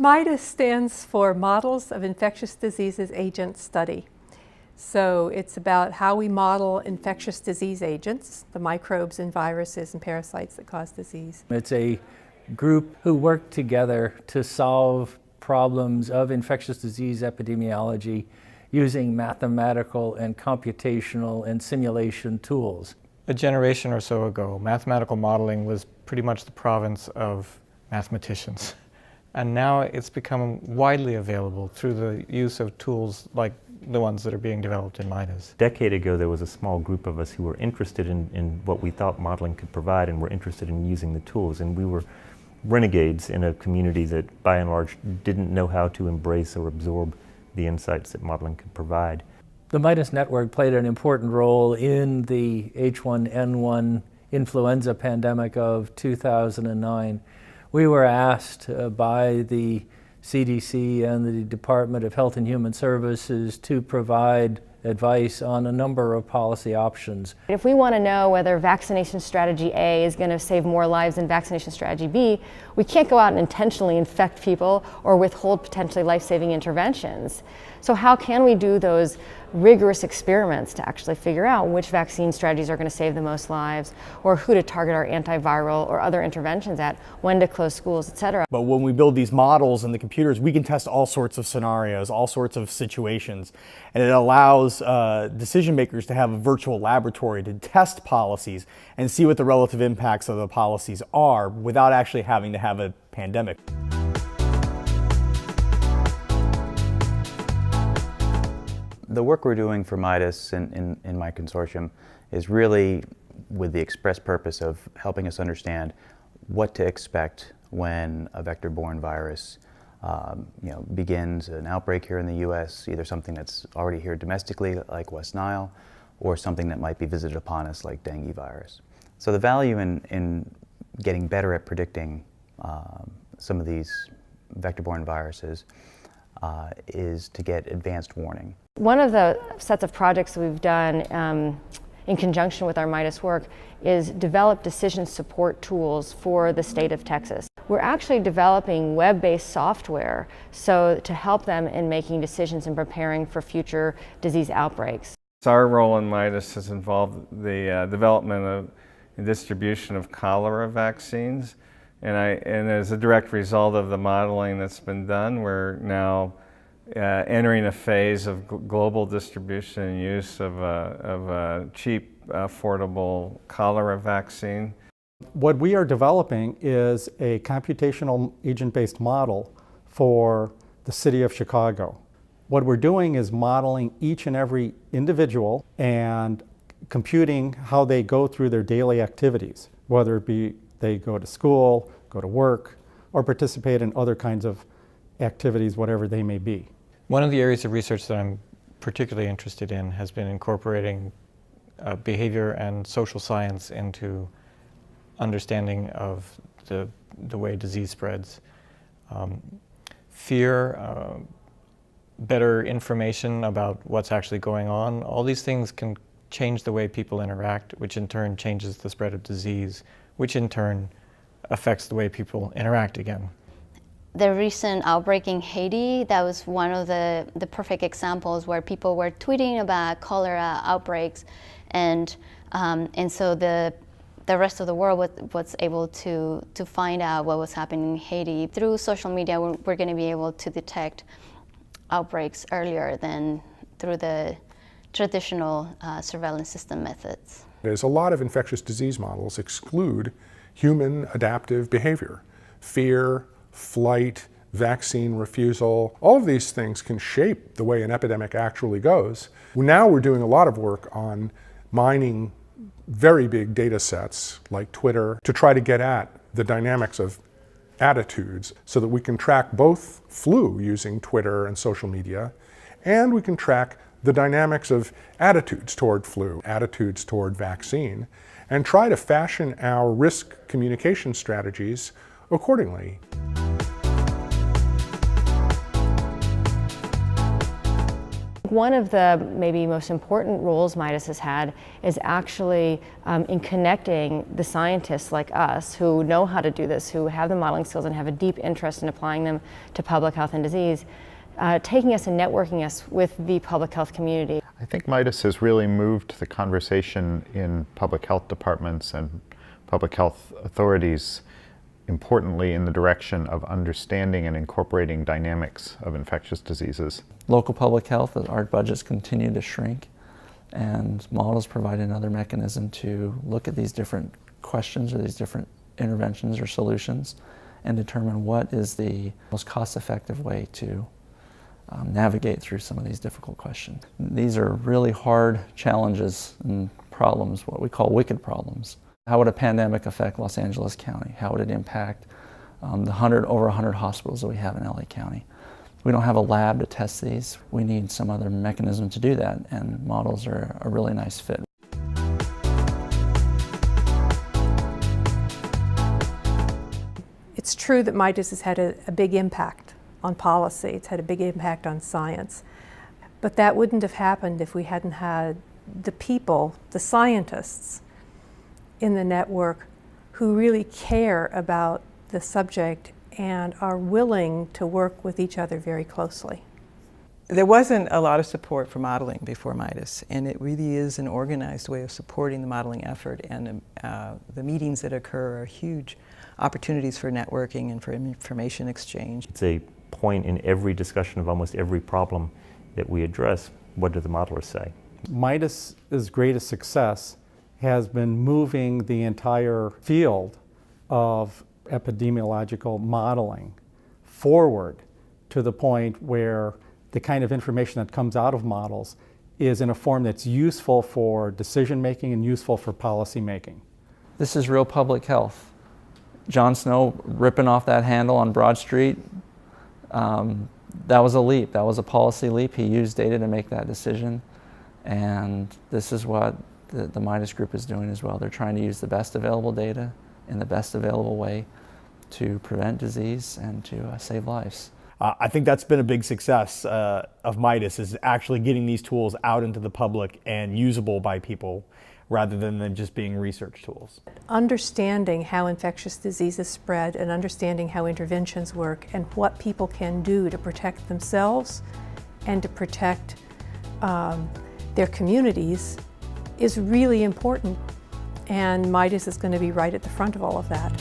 Midas stands for Models of Infectious Diseases Agent Study. So it's about how we model infectious disease agents, the microbes and viruses and parasites that cause disease. It's a group who work together to solve problems of infectious disease epidemiology using mathematical and computational and simulation tools. A generation or so ago, mathematical modeling was pretty much the province of mathematicians. And now it's become widely available through the use of tools like the ones that are being developed in Midas. A decade ago, there was a small group of us who were interested in what we thought modeling could provide and were interested in using the tools. And we were renegades in a community that, by and large, didn't know how to embrace or absorb the insights that modeling could provide. The Midas Network played an important role in the H1N1 influenza pandemic of 2009. We were asked by the CDC and the Department of Health and Human Services to provide advice on a number of policy options. If we want to know whether vaccination strategy A is going to save more lives than vaccination strategy B, we can't go out and intentionally infect people or withhold potentially life-saving interventions. So how can we do those rigorous experiments to actually figure out which vaccine strategies are going to save the most lives, or who to target our antiviral or other interventions at, when to close schools, etc. But when we build these models in the computers, we can test all sorts of scenarios, all sorts of situations, and it allows decision makers to have a virtual laboratory to test policies and see what the relative impacts of the policies are without actually having to have a pandemic. The work we're doing for Midas in my consortium is really with the express purpose of helping us understand what to expect when a vector-borne virus begins an outbreak here in the U.S., either something that's already here domestically like West Nile, or something that might be visited upon us like dengue virus. So the value in getting better at predicting some of these vector-borne viruses is to get advanced warning. One of the sets of projects that we've done in conjunction with our Midas work is develop decision support tools for the state of Texas. We're actually developing web-based software to help them in making decisions and preparing for future disease outbreaks. Our role in Midas has involved the development of and distribution of cholera vaccines. And as a direct result of the modeling that's been done, we're now entering a phase of global distribution and use of a cheap, affordable cholera vaccine. What we are developing is a computational agent-based model for the city of Chicago. What we're doing is modeling each and every individual and computing how they go through their daily activities, whether it be they go to school, go to work, or participate in other kinds of activities, whatever they may be. One of the areas of research that I'm particularly interested in has been incorporating behavior and social science into understanding of the way disease spreads. Fear, better information about what's actually going on, all these things can change the way people interact, which in turn changes the spread of disease, which in turn affects the way people interact again. The recent outbreak in Haiti, that was one of the perfect examples where people were tweeting about cholera outbreaks, and so the rest of the world was able to find out what was happening in Haiti. Through social media, we're going to be able to detect outbreaks earlier than through the traditional surveillance system methods. There's a lot of infectious disease models exclude human adaptive behavior. Fear, flight, vaccine refusal, all of these things can shape the way an epidemic actually goes. Now we're doing a lot of work on mining very big data sets like Twitter to try to get at the dynamics of attitudes so that we can track both flu using Twitter and social media, and we can track the dynamics of attitudes toward flu, attitudes toward vaccine, and try to fashion our risk communication strategies accordingly. One of the maybe most important roles Midas has had is actually in connecting the scientists like us who know how to do this, who have the modeling skills and have a deep interest in applying them to public health and disease, taking us and networking us with the public health community. I think Midas has really moved the conversation in public health departments and public health authorities importantly in the direction of understanding and incorporating dynamics of infectious diseases. Local public health, as our budgets continue to shrink, and models provide another mechanism to look at these different questions or these different interventions or solutions and determine what is the most cost-effective way to navigate through some of these difficult questions. These are really hard challenges and problems, what we call wicked problems. How would a pandemic affect Los Angeles County? How would it impact the over 100 hospitals that we have in LA County? We don't have a lab to test these. We need some other mechanism to do that, and models are a really nice fit. It's true that Midas has had a big impact on policy. It's had a big impact on science. But that wouldn't have happened if we hadn't had the people, the scientists in the network who really care about the subject and are willing to work with each other very closely. There wasn't a lot of support for modeling before Midas, and it really is an organized way of supporting the modeling effort, and the meetings that occur are huge opportunities for networking and for information exchange. It's a point in every discussion of almost every problem that we address. What do the modelers say? Midas's greatest success has been moving the entire field of epidemiological modeling forward to the point where the kind of information that comes out of models is in a form that's useful for decision making and useful for policy making. This is real public health. Jon Snow ripping off that handle on Broad Street, that was a leap. That was a policy leap. He used data to make that decision. And this is what the Midas group is doing as well. They're trying to use the best available data in the best available way to prevent disease and to save lives. I think that's been a big success of Midas, is actually getting these tools out into the public and usable by people rather than them just being research tools. Understanding how infectious diseases spread and understanding how interventions work and what people can do to protect themselves and to protect their communities is really important. And Midas is going to be right at the front of all of that.